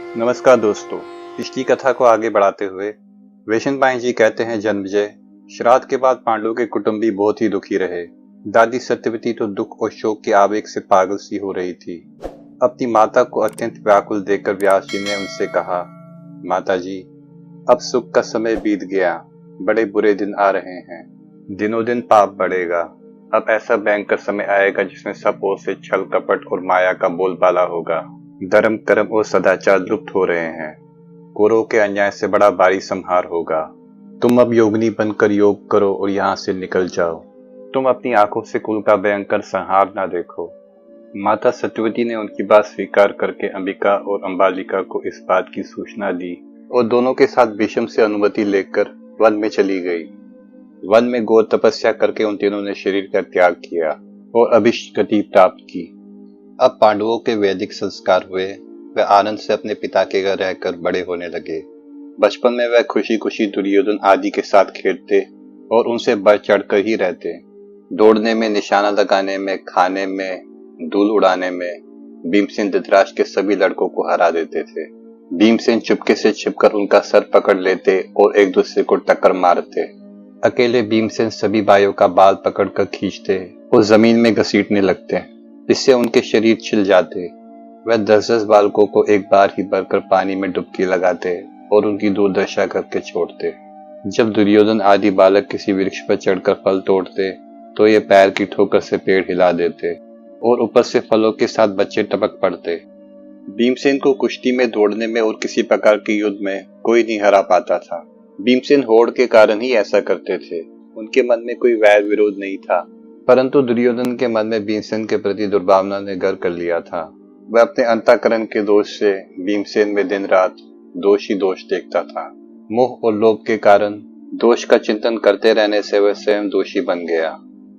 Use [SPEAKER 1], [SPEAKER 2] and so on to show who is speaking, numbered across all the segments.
[SPEAKER 1] नमस्कार दोस्तों, पिछली कथा को आगे बढ़ाते हुए वेशनपायन जी कहते हैं जन्मजय, श्राद्ध के बाद पांडवों के कुटुंबी बहुत ही दुखी रहे। दादी सत्यवती तो दुख और शोक के आवेग से पागल सी हो रही थी। अपनी माता को अत्यंत व्याकुल देखकर व्यास जी ने उनसे कहा, माता जी, अब सुख का समय बीत गया, बड़े बुरे दिन आ रहे हैं, दिनों दिन पाप बढ़ेगा। अब ऐसा भयंकर समय आएगा जिसमें सब ओर से छल कपट और माया का बोलबाला होगा। धर्म कर्म और सदाचार लुप्त हो रहे हैं। कौरवों के अन्याय से बड़ा भारी संहार होगा। तुम अब योगिनी बनकर योग करो और यहाँ से निकल जाओ। तुम अपनी आंखों से कुल का भयंकर संहार ना देखो। माता सत्यवती ने उनकी बात स्वीकार करके अंबिका और अंबालिका को इस बात की सूचना दी और दोनों के साथ भीष्म से अनुमति लेकर वन में चली गई। वन में घोर तपस्या करके उन तीनों ने शरीर का त्याग किया और अभिष्ट गति प्राप्त की। अब पांडवों के वैदिक संस्कार हुए। वे आनंद से अपने पिता के घर रहकर बड़े होने लगे। बचपन में वह खुशी खुशी दुर्योधन आदि के साथ खेलते और उनसे बढ़ चढ़कर ही रहते। दौड़ने में, निशाना लगाने में, खाने में, धूल उड़ाने में भीमसेन धृतराष्ट्र के सभी लड़कों को हरा देते थे। भीमसेन चुपके से छिपकर उनका सर पकड़ लेते और एक दूसरे को टक्कर मारते। अकेले भीमसेन सभी भाइयों का बाल पकड़कर खींचते और जमीन में घसीटने लगते, इससे उनके शरीर छिल जाते। वह 10-10 बालकों को एक बार ही भरकर पानी में डुबकी लगाते और उनकी दुर्दशा करके छोड़ते। जब दुर्योधन आदि बालक किसी वृक्ष पर चढ़कर फल तोड़ते तो ये पैर की ठोकर से पेड़ हिला देते और ऊपर से फलों के साथ बच्चे टपक पड़ते। भीमसेन को कुश्ती में, दौड़ने में और किसी प्रकार के युद्ध में कोई नहीं हरा पाता था। भीमसेन होड़ के कारण ही ऐसा करते थे। उनके मन में कोई वैर विरोध नहीं था, परंतु दुर्योधन के मन में भीमसेन के प्रति दुर्भावना ने घर कर लिया था। वह अपने अंतःकरण के दोष से भीमसेन में दिन रात दोष ही दोष देखता था। मोह और लोभ के कारण दोष का चिंतन करते रहने से वह स्वयं दोषी बन गया।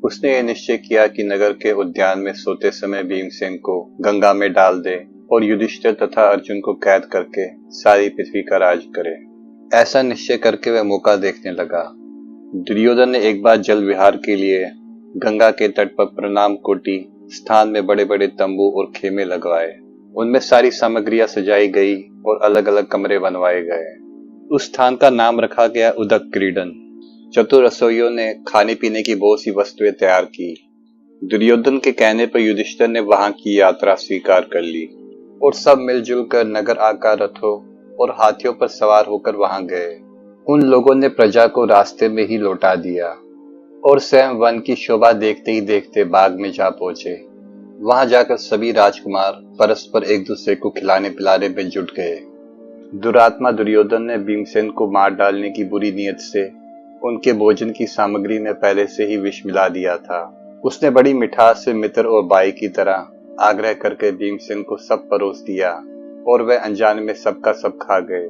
[SPEAKER 1] उसने यह निश्चय किया कि नगर के उद्यान में सोते समय भीमसेन को गंगा में डाल दे और युधिष्ठिर तथा अर्जुन को कैद करके सारी पृथ्वी का राज करे। ऐसा निश्चय करके वह मौका देखने लगा। दुर्योधन ने एक बार जल विहार के लिए गंगा के तट पर प्रणाम कोटि स्थान में बड़े बड़े तंबू और खेमे लगवाए। उनमें सारी सामग्रियां सजाई गई और अलग अलग कमरे बनवाए गए। उस स्थान का नाम रखा गया उदक क्रीडन। चतुर रसोइयों ने खाने पीने की बहुत सी वस्तुएं तैयार की। दुर्योधन के कहने पर युधिष्ठिर ने वहां की यात्रा स्वीकार कर ली और सब मिलजुल कर नगर आकार रथों और हाथियों पर सवार होकर वहां गए। उन लोगों ने प्रजा को रास्ते में ही लौटा दिया और स्वयं वन की शोभा देखते ही देखते बाग में जा पहुंचे। वहां जाकर सभी राजकुमार परस्पर एक दूसरे को खिलाने पिलाने में जुट गए। दुरात्मा दुर्योधन ने भीमसेन को मार डालने की बुरी नीयत से उनके भोजन की सामग्री में पहले से ही विष मिला दिया था। उसने बड़ी मिठास से मित्र और भाई की तरह आग्रह करके भीमसेन को सब परोस दिया और वह अनजाने में सबका सब खा गए।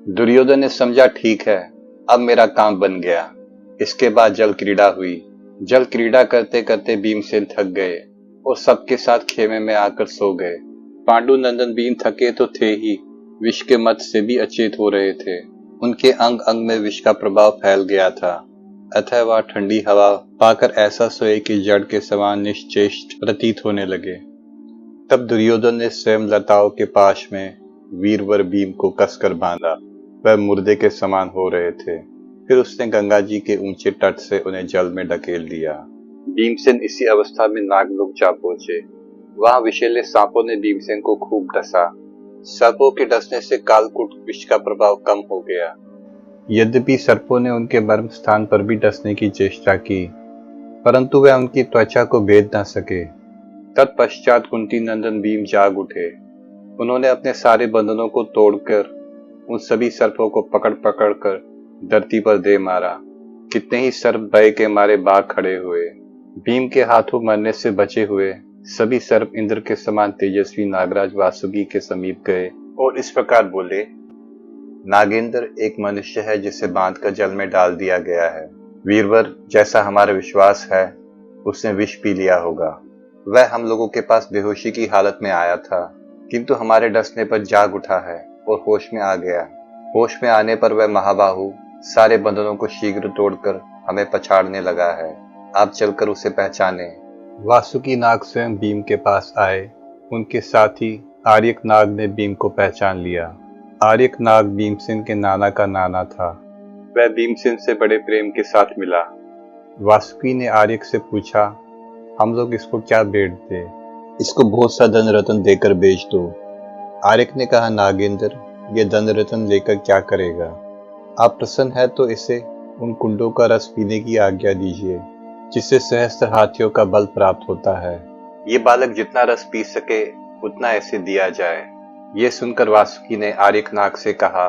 [SPEAKER 1] दुर्योधन ने समझा, ठीक है, अब मेरा काम बन गया। इसके बाद जल क्रीड़ा हुई। जल क्रीड़ा करते करते भीमसेन थक गए और सबके साथ खेमे में आकर सो गए। पांडु नंदन भीम थके तो थे ही, विष के मत से भी अचेत हो रहे थे। उनके अंग अंग में विष का प्रभाव फैल गया था। अतः वह ठंडी हवा पाकर ऐसा सोए कि जड़ के समान निश्चेष्ट प्रतीत होने लगे। तब दुर्योधन ने स्वयं लताओं के पाश में वीरवर भीम को कसकर बांधा। वह मुर्दे के समान हो रहे थे। फिर उसने गंगा जी के ऊंचे तट से उन्हें जल में ढकेल दिया। भीमसेन इसी अवस्था में नागलोक जा पहुंचे। वहां विषैले सांपों ने भीमसेन को खूब डसा। सर्पों के डसने से कालकूट विष का प्रभाव कम हो गया। यद्यपि सर्पों ने उनके मर्म स्थान पर भी डसने की चेष्टा की, परंतु वे उनकी त्वचा को भेद न सके। तत्पश्चात कुंती नंदन भीम जाग उठे। उन्होंने अपने सारे बंधनों को तोड़कर उन सभी सर्पों को पकड़ पकड़ कर धरती पर दे मारा। कितने ही सर्प भय के मारे भाग खड़े हुए। भीम के हाथों मरने से बचे हुए सभी सर्प इंद्र के समान तेजस्वी नागराज वासुकी के समीप गए और इस प्रकार बोले, नागेंद्र एक मनुष्य है जिसे बांधकर जल में डाल दिया गया है। वीरवर, जैसा हमारा विश्वास है, उसने विष पी लिया होगा। वह हम लोगों के पास बेहोशी की हालत में आया था, किंतु हमारे डसने पर जाग उठा है और होश में आ गया। होश में आने पर वह महाबाहु सारे बंधनों को शीघ्र तोड़कर हमें पछाड़ने लगा है। आप चलकर उसे पहचाने। वासुकी नाग स्वयं भीम के पास आए। उनके साथ ही आर्यक नाग ने भीम को पहचान लिया आर्यक नाग भीमसेन के नाना का नाना था। वह भीमसेन से बड़े प्रेम के साथ मिला। वासुकी ने आर्यक से पूछा, हम लोग इसको क्या भेंट दें? इसको बहुत सा धन रत्न देकर बेच दो। आर्यक ने कहा, नागेंद्र, ये धन रत्न लेकर क्या करेगा? आप प्रसन्न है तो इसे उन कुंडों का रस पीने की आज्ञा दीजिए जिससे सहस्त्र हाथियों का बल प्राप्त होता है। ये बालक जितना रस पी सके उतना ऐसे दिया जाए। ये सुनकर वासुकी ने आर्यक नाग से कहा,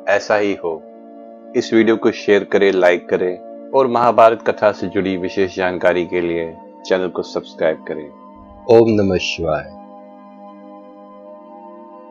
[SPEAKER 1] ऐसा ही हो। इस वीडियो को शेयर करें, लाइक करें और महाभारत कथा से जुड़ी विशेष जानकारी के लिए चैनल को सब्सक्राइब करें। ओम नमः शिवाय।